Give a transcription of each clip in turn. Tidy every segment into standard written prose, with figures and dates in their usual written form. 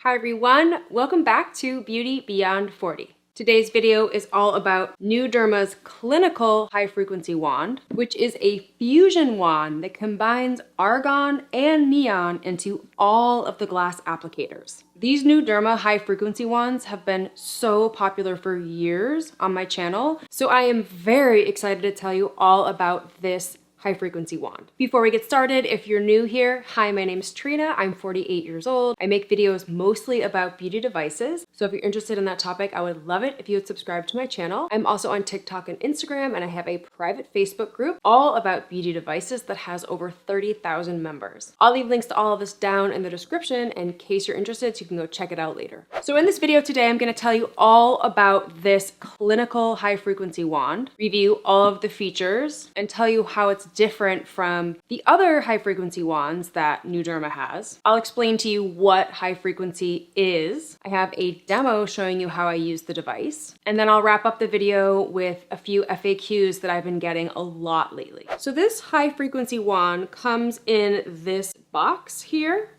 Hi everyone, welcome back to Beauty Beyond 40. Today's video is all about NuDerma's clinical high frequency wand, which is a fusion wand that combines argon and neon into all of the glass applicators. These NuDerma high frequency wands have been so popular for years on my channel, so I am very excited to tell you all about this high frequency wand. Before we get started, if you're new here, hi, my name is Trina. I'm 48 years old. I make videos mostly about beauty devices. So if you're interested in that topic, I would love it if you would subscribe to my channel. I'm also on TikTok and Instagram, and I have a private Facebook group all about beauty devices that has over 30,000 members. I'll leave links to all of this down in the description in case you're interested, so you can go check it out later. So in this video today, I'm gonna tell you all about this clinical high frequency wand, review all of the features, and tell you how it's different from the other high frequency wands that NuDerma has. I'll explain to you what high frequency is. I have a demo showing you how I use the device. And then I'll wrap up the video with a few FAQs that I've been getting a lot lately. So this high frequency wand comes in this box here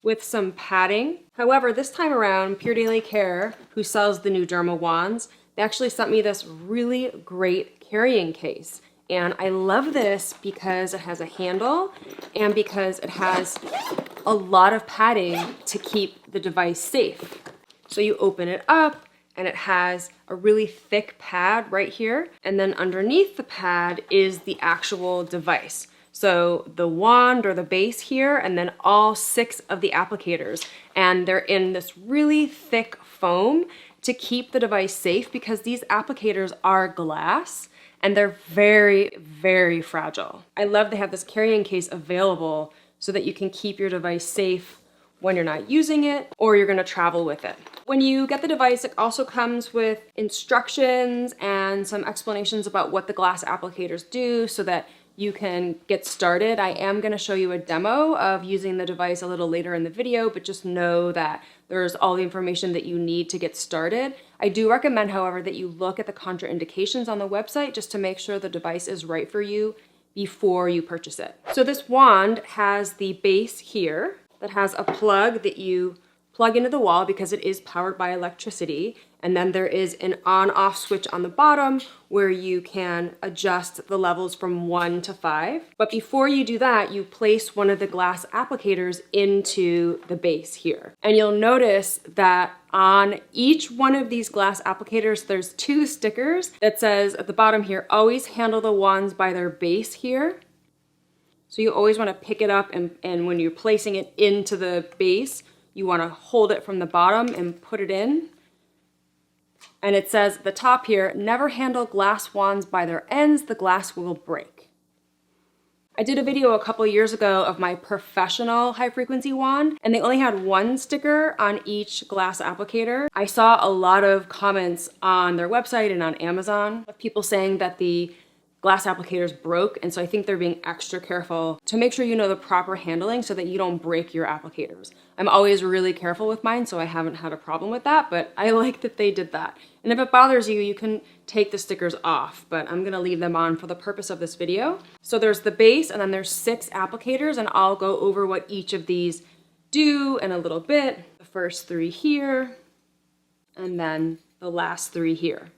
with some padding. However, this time around, Pure Daily Care, who sells the NuDerma wands, they actually sent me this really great carrying case. And I love this because it has a handle and because it has a lot of padding to keep the device safe. So you open it up and it has a really thick pad right here. And then underneath the pad is the actual device. So the wand or the base here, and then all 6 of the applicators. And they're in this really thick foam to keep the device safe because these applicators are glass. And they're very, very fragile. I love they have this carrying case available so that you can keep your device safe when you're not using it or you're gonna travel with it. When you get the device, it also comes with instructions and some explanations about what the glass applicators do so that you can get started. I am gonna show you a demo of using the device a little later in the video, but just know that there's all the information that you need to get started. I do recommend, however, that you look at the contraindications on the website just to make sure the device is right for you before you purchase it. So this wand has the base here that has a plug that you plug into the wall because it is powered by electricity. And then there is an on-off switch on the bottom where you can adjust the levels from 1 to 5. But before you do that, you place one of the glass applicators into the base here. And you'll notice that on each one of these glass applicators, there's 2 stickers that says at the bottom here, always handle the wands by their base here. So you always want to pick it up and when you're placing it into the base, you want to hold it from the bottom and put it in. And it says at the top here, never handle glass wands by their ends, the glass will break. I did a video a couple years ago of my professional high frequency wand, and they only had 1 sticker on each glass applicator. I saw a lot of comments on their website and on Amazon of people saying that the glass applicators broke, and so I think they're being extra careful to make sure you know the proper handling so that you don't break your applicators. I'm always really careful with mine, so I haven't had a problem with that, but I like that they did that. And if it bothers you, you can take the stickers off, but I'm gonna leave them on for the purpose of this video. So there's the base, and then there's 6 applicators, and I'll go over what each of these do in a little bit. The first 3 here, and then the last 3 here.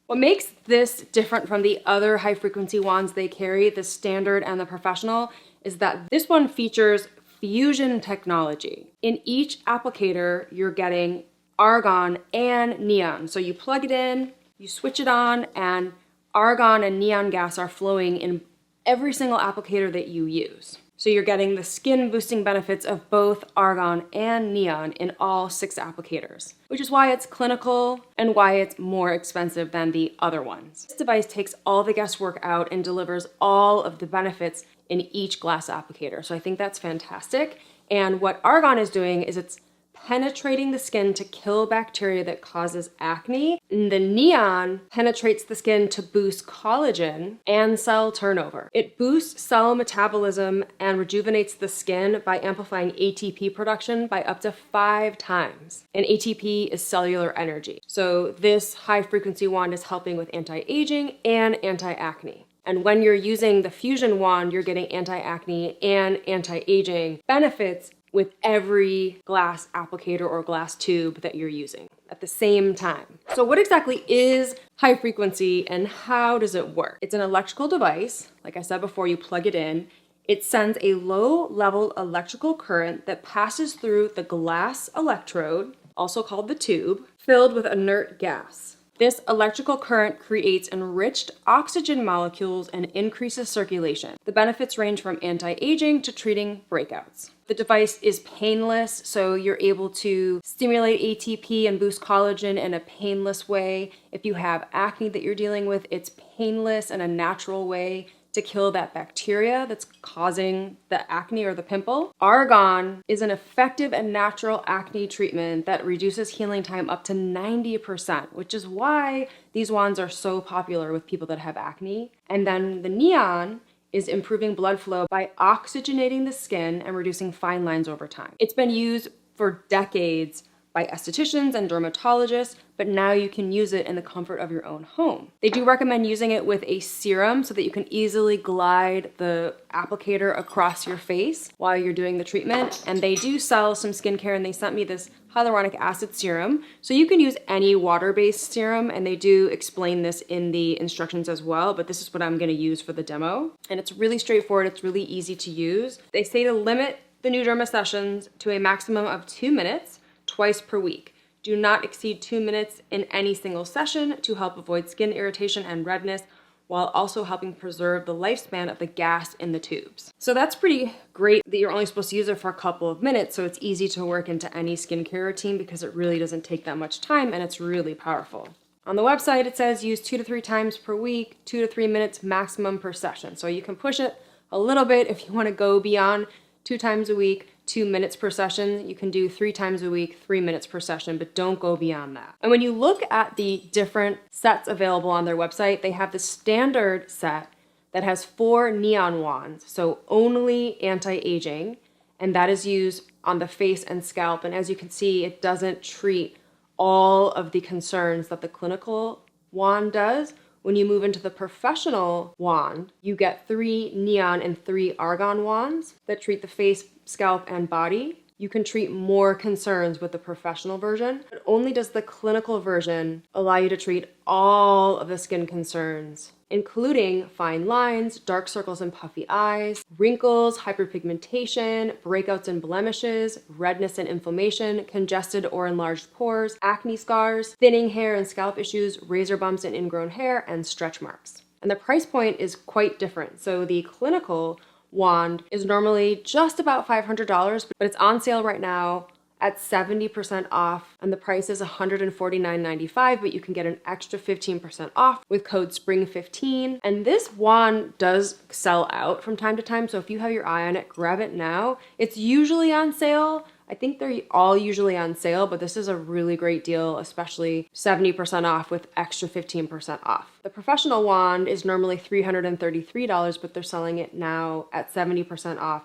What makes this different from the other high frequency wands they carry, the standard and the professional, is that this one features fusion technology. In each applicator, you're getting argon and neon. So you plug it in, you switch it on, and argon and neon gas are flowing in every single applicator that you use. So you're getting the skin boosting benefits of both argon and neon in all 6 applicators, which is why it's clinical and why it's more expensive than the other ones. This device takes all the guesswork out and delivers all of the benefits in each glass applicator. So I think that's fantastic. And what argon is doing is it's penetrating the skin to kill bacteria that causes acne. And the neon penetrates the skin to boost collagen and cell turnover. It boosts cell metabolism and rejuvenates the skin by amplifying ATP production by up to 5 times. And ATP is cellular energy. So this high frequency wand is helping with anti-aging and anti-acne. And when you're using the fusion wand, you're getting anti-acne and anti-aging benefits with every glass applicator or glass tube that you're using at the same time. So what exactly is high frequency and how does it work? It's an electrical device. Like I said before, you plug it in. It sends a low-level electrical current that passes through the glass electrode, also called the tube, filled with inert gas. This electrical current creates enriched oxygen molecules and increases circulation. The benefits range from anti-aging to treating breakouts. The device is painless, so you're able to stimulate ATP and boost collagen in a painless way. If you have acne that you're dealing with, it's painless and a natural way to kill that bacteria that's causing the acne or the pimple. Argon is an effective and natural acne treatment that reduces healing time up to 90%, which is why these wands are so popular with people that have acne. And then the neon is improving blood flow by oxygenating the skin and reducing fine lines over time. It's been used for decades by estheticians and dermatologists, but now you can use it in the comfort of your own home. They do recommend using it with a serum so that you can easily glide the applicator across your face while you're doing the treatment. And they do sell some skincare, and they sent me this hyaluronic acid serum. So you can use any water-based serum, and they do explain this in the instructions as well, but this is what I'm gonna use for the demo. And it's really straightforward, it's really easy to use. They say to limit the NuDerma sessions to a maximum of 2 minutes, twice per week. Do not exceed 2 minutes in any single session to help avoid skin irritation and redness, while also helping preserve the lifespan of the gas in the tubes. So that's pretty great that you're only supposed to use it for a couple of minutes, so it's easy to work into any skincare routine because it really doesn't take that much time and it's really powerful. On the website, it says use 2 to 3 times per week, 2 to 3 minutes maximum per session. So you can push it a little bit if you want to go beyond 2 times a week, 2 minutes per session. You can do 3 times a week, 3 minutes per session, but don't go beyond that. And when you look at the different sets available on their website, they have the standard set that has 4 neon wands, so only anti-aging, and that is used on the face and scalp. And as you can see, it doesn't treat all of the concerns that the clinical wand does. When you move into the professional wand, you get 3 neon and 3 argon wands that treat the face, scalp, and body. You can treat more concerns with the professional version, but only does the clinical version allow you to treat all of the skin concerns, including fine lines, dark circles and puffy eyes, wrinkles, hyperpigmentation, breakouts and blemishes, redness and inflammation, congested or enlarged pores, acne scars, thinning hair and scalp issues, razor bumps and ingrown hair, and stretch marks. And the price point is quite different. So the clinical wand is normally just about $500, but it's on sale right now at 70% off, and the price is $149.95, but you can get an extra 15% off with code SPRING15. And this wand does sell out from time to time, so if you have your eye on it, grab it now. It's usually on sale. I think they're all usually on sale, but this is a really great deal, especially 70% off with extra 15% off. The professional wand is normally $333, but they're selling it now at 70% off,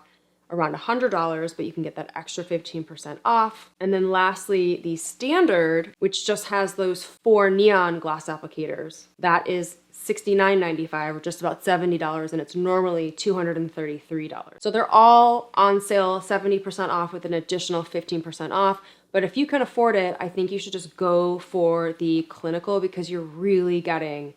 around $100, but you can get that extra 15% off. And then lastly, the standard, which just has those 4 neon glass applicators, that is $69.95, or just about $70, and it's normally $233. So they're all on sale, 70% off with an additional 15% off. But if you can afford it, I think you should just go for the clinical, because you're really getting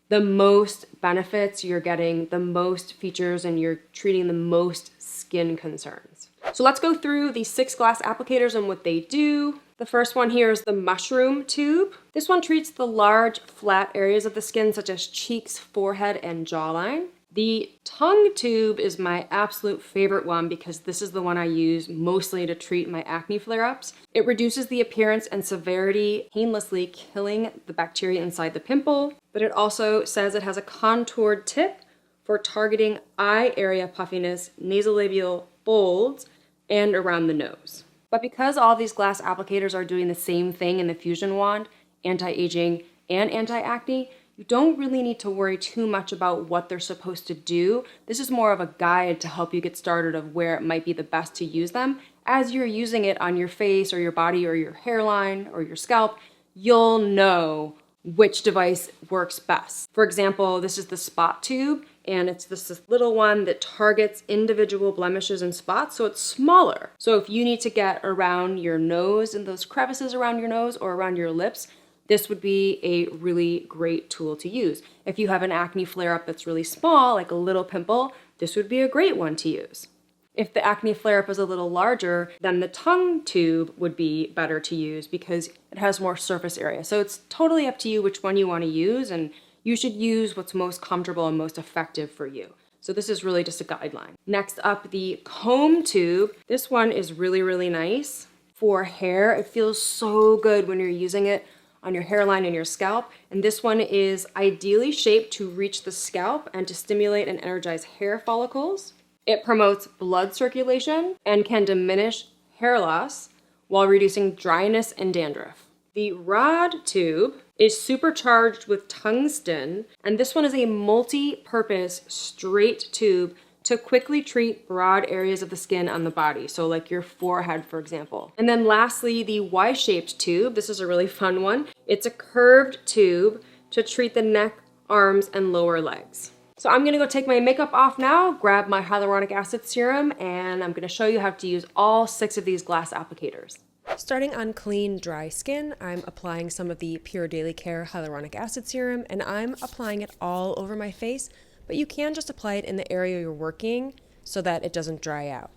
the most benefits, you're getting the most features, and you're treating the most skin concerns. So let's go through the 6 glass applicators and what they do. The first one here is the mushroom tube. This one treats the large, flat areas of the skin, such as cheeks, forehead, and jawline. The tongue tube is my absolute favorite one because this is the one I use mostly to treat my acne flare-ups. It reduces the appearance and severity, painlessly killing the bacteria inside the pimple, but it also says it has a contoured tip for targeting eye area puffiness, nasolabial folds, and around the nose. But because all these glass applicators are doing the same thing in the Fusion wand, anti-aging and anti-acne, you don't really need to worry too much about what they're supposed to do. This is more of a guide to help you get started of where it might be the best to use them. As you're using it on your face or your body or your hairline or your scalp, you'll know which device works best. For example, this is the spot tube, and it's this little one that targets individual blemishes and spots, so it's smaller. So if you need to get around your nose and those crevices around your nose or around your lips, this would be a really great tool to use. If you have an acne flare-up that's really small, like a little pimple, this would be a great one to use. If the acne flare-up is a little larger, then the tongue tube would be better to use because it has more surface area. So it's totally up to you which one you want to use, and you should use what's most comfortable and most effective for you. So this is really just a guideline. Next up, the comb tube. This one is really, really nice for hair. It feels so good when you're using it on your hairline and your scalp. And this one is ideally shaped to reach the scalp and to stimulate and energize hair follicles. It promotes blood circulation and can diminish hair loss while reducing dryness and dandruff. The rod tube is supercharged with tungsten, and this one is a multi-purpose straight tube to quickly treat broad areas of the skin on the body, so like your forehead, for example. And then lastly, the Y-shaped tube. This is a really fun one. It's a curved tube to treat the neck, arms, and lower legs. So I'm gonna go take my makeup off now, grab my hyaluronic acid serum, and I'm gonna show you how to use all 6 of these glass applicators. Starting on clean, dry skin, I'm applying some of the Pure Daily Care hyaluronic acid serum, and I'm applying it all over my face, but you can just apply it in the area you're working so that it doesn't dry out.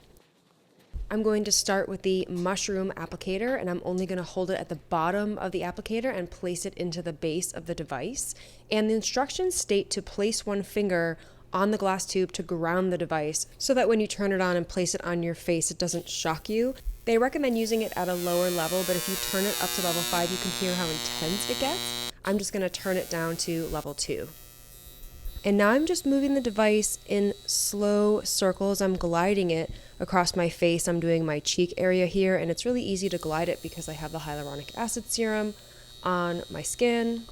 I'm going to start with the mushroom applicator, and I'm only going to hold it at the bottom of the applicator and place it into the base of the device. And the instructions state to place one finger on the glass tube to ground the device so that when you turn it on and place it on your face, it doesn't shock you. They recommend using it at a lower level, but if you turn it up to level 5, you can hear how intense it gets. I'm just going to turn it down to level 2. And now I'm just moving the device in slow circles. I'm gliding it across my face. I'm doing my cheek area here, and it's really easy to glide it because I have the hyaluronic acid serum on my skin.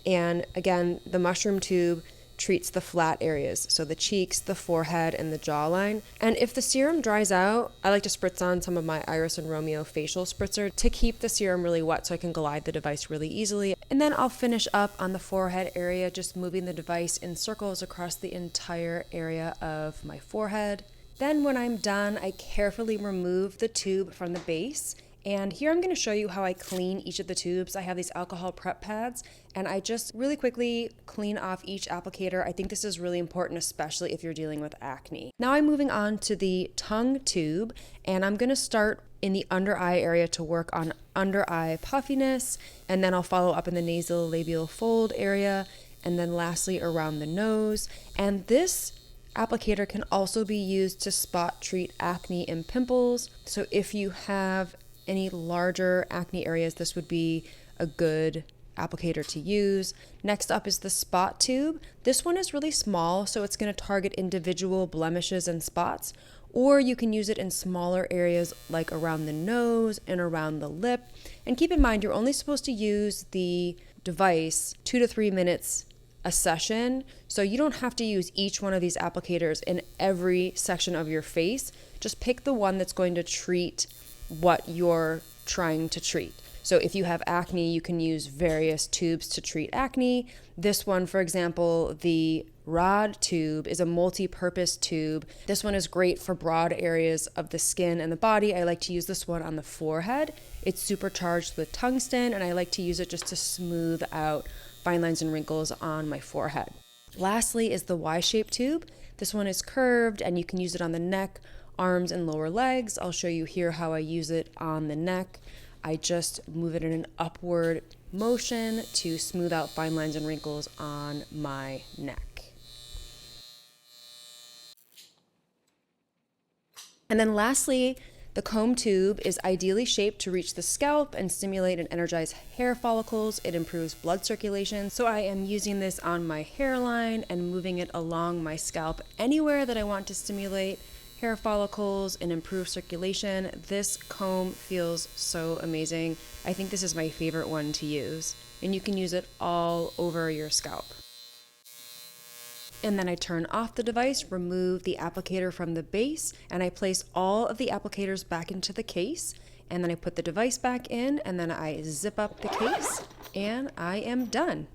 And again, the mushroom tube treats the flat areas, so the cheeks, the forehead, and the jawline. And if the serum dries out, I like to spritz on some of my Iris and Romeo facial spritzer to keep the serum really wet so I can glide the device really easily. And then I'll finish up on the forehead area, just moving the device in circles across the entire area of my forehead. Then when I'm done, I carefully remove the tube from the base. And here I'm going to show you how I clean each of the tubes. I have these alcohol prep pads, and I just really quickly clean off each applicator. I think this is really important, especially if you're dealing with acne. Now I'm moving on to the tongue tube, and I'm going to start in the under eye area to work on under eye puffiness, and then I'll follow up in the nasal labial fold area, and then lastly around the nose. And this applicator can also be used to spot treat acne and pimples. So if you have any larger acne areas, this would be a good applicator to use. Next up is the spot tube. This one is really small, so it's going to target individual blemishes and spots, or you can use it in smaller areas like around the nose and around the lip. And keep in mind, you're only supposed to use the device 2 to 3 minutes a session, so you don't have to use each one of these applicators in every section of your face. Just pick the one that's going to treat what you're trying to treat. So if you have acne, you can use various tubes to treat acne. This one, for example, the rod tube is a multi-purpose tube. This one is great for broad areas of the skin and the body. I like to use this one on the forehead. It's supercharged with tungsten, and I like to use it just to smooth out fine lines and wrinkles on my forehead. Lastly is the Y-shaped tube. This one is curved, and you can use it on the neck, arms, and lower legs. I'll show you here how I use it on the neck. I just move it in an upward motion to smooth out fine lines and wrinkles on my neck. And then lastly, the comb tube is ideally shaped to reach the scalp and stimulate and energize hair follicles. It improves blood circulation. So I am using this on my hairline and moving it along my scalp anywhere that I want to stimulate hair follicles and improve circulation. This comb feels so amazing. I think this is my favorite one to use, and you can use it all over your scalp. And then I turn off the device, remove the applicator from the base, and I place all of the applicators back into the case. And then I put the device back in, and then I zip up the case, and I am done.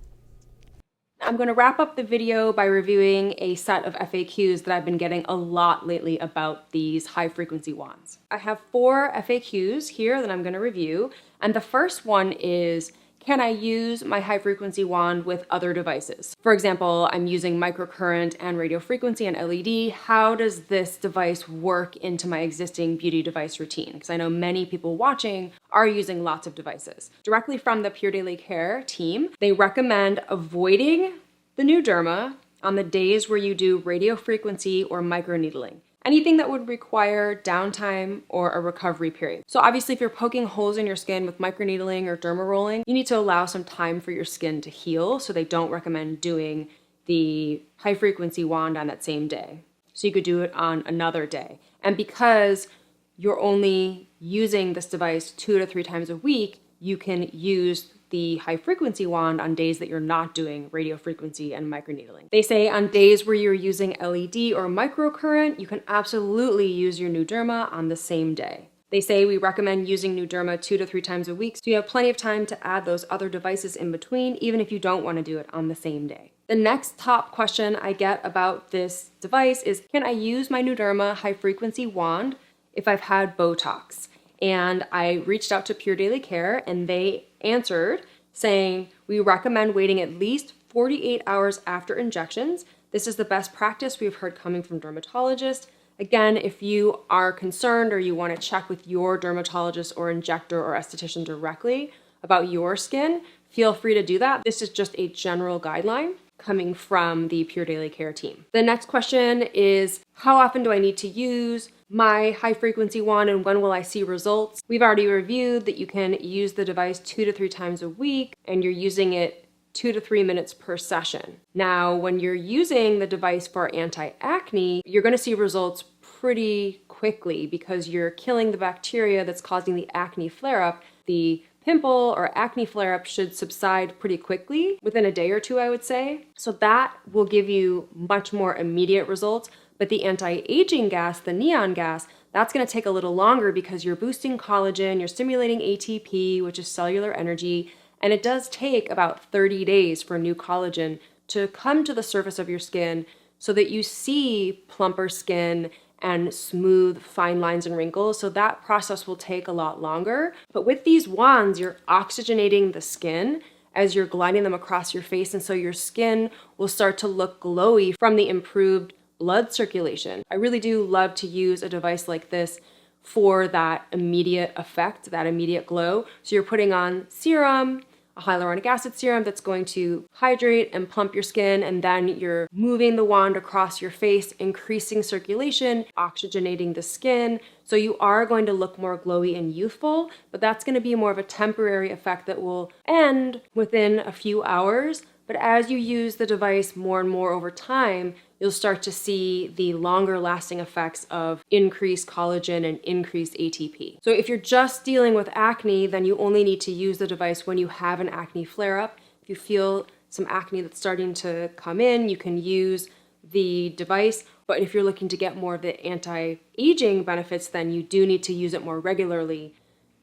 I'm going to wrap up the video by reviewing a set of FAQs that I've been getting a lot lately about these high frequency wands. I have 4 FAQs here that I'm going to review, and the first one is, can I use my high frequency wand with other devices? For example, I'm using microcurrent and radio frequency and LED. How does this device work into my existing beauty device routine? Because I know many people watching are using lots of devices. Directly from the Pure Daily Care team, they recommend avoiding the NuDerma on the days where you do radio frequency or microneedling. Anything that would require downtime or a recovery period. So obviously if you're poking holes in your skin with microneedling or derma rolling, you need to allow some time for your skin to heal, so they don't recommend doing the high frequency wand on that same day. So you could do it on another day. And because you're only using this device 2 to 3 times a week, you can use the high frequency wand on days that you're not doing radio frequency and microneedling. They say on days where you're using LED or microcurrent, you can absolutely use your NuDerma on the same day. They say we recommend using NuDerma 2 to 3 times a week, so you have plenty of time to add those other devices in between, even if you don't want to do it on the same day. The next top question I get about this device is, can I use my NuDerma high frequency wand if I've had Botox? And I reached out to Pure Daily Care and they answered saying, we recommend waiting at least 48 hours after injections. This is the best practice we've heard coming from dermatologists. Again, if you are concerned or you want to check with your dermatologist or injector or esthetician directly about your skin, feel free to do that. This is just a general guideline coming from the Pure Daily Care team. The next question is, how often do I need to use my high frequency wand and when will I see results? We've already reviewed that you can use the device 2 to 3 times a week and you're using it 2 to 3 minutes per session. Now, when you're using the device for anti-acne, you're going to see results pretty quickly because you're killing the bacteria that's causing the acne flare-up. The pimple or acne flare-up should subside pretty quickly, within a day or 2, I would say. So that will give you much more immediate results. But the anti-aging gas, the neon gas, that's going to take a little longer because you're boosting collagen, you're stimulating ATP, which is cellular energy, and it does take about 30 days for new collagen to come to the surface of your skin so that you see plumper skin and smooth, fine lines and wrinkles. So that process will take a lot longer. But with these wands, you're oxygenating the skin as you're gliding them across your face, and so your skin will start to look glowy from the improved blood circulation. I really do love to use a device like this for that immediate effect, that immediate glow. So you're putting on serum, a hyaluronic acid serum that's going to hydrate and plump your skin, and then you're moving the wand across your face, increasing circulation, oxygenating the skin. So you are going to look more glowy and youthful, but that's going to be more of a temporary effect that will end within a few hours. But as you use the device more and more over time, you'll start to see the longer lasting effects of increased collagen and increased ATP. So if you're just dealing with acne, then you only need to use the device when you have an acne flare-up. If you feel some acne that's starting to come in, you can use the device. But if you're looking to get more of the anti-aging benefits, then you do need to use it more regularly,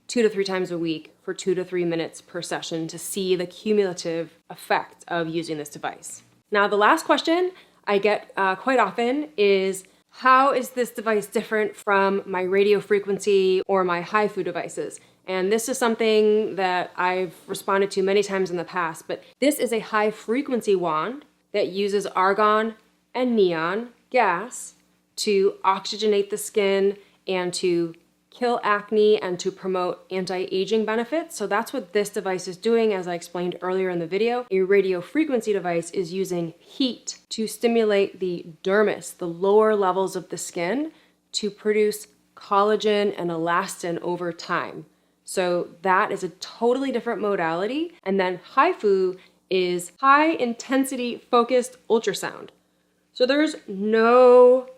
2 to 3 times a week for 2 to 3 minutes per session to see the cumulative effect of using this device. Now, the last question I get quite often is, how is this device different from my radio frequency or my HIFU devices? And this is something that I've responded to many times in the past, but this is a high frequency wand that uses argon and neon gas to oxygenate the skin and to kill acne and to promote anti-aging benefits. So that's what this device is doing. As I explained earlier in the video, a radio frequency device is using heat to stimulate the dermis, the lower levels of the skin, to produce collagen and elastin over time. So that is a totally different modality. And then HIFU is high intensity focused ultrasound. So there's no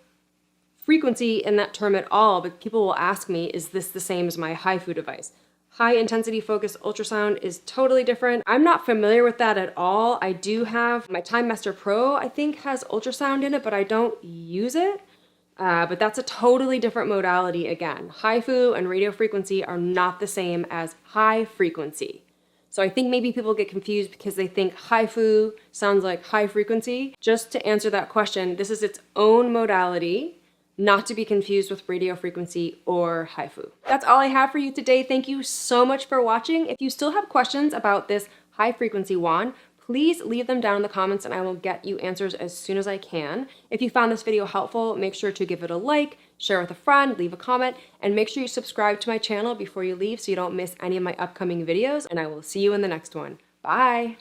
frequency in that term at all, but people will ask me, is this the same as my HIFU device? High intensity focused ultrasound is totally different. I'm not familiar with that at all. I do have my Time Master Pro, I think has ultrasound in it, but I don't use it. But that's a totally different modality again. HIFU and radio frequency are not the same as high frequency. So I think maybe people get confused because they think HIFU sounds like high frequency. Just to answer that question, this is its own modality, not to be confused with radio frequency or HIFU. That's all I have for you today. Thank you so much for watching. If you still have questions about this high frequency wand, please leave them down in the comments and I will get you answers as soon as I can. If you found this video helpful, make sure to give it a like, share with a friend, leave a comment, and make sure you subscribe to my channel before you leave so you don't miss any of my upcoming videos, and I will see you in the next one. Bye!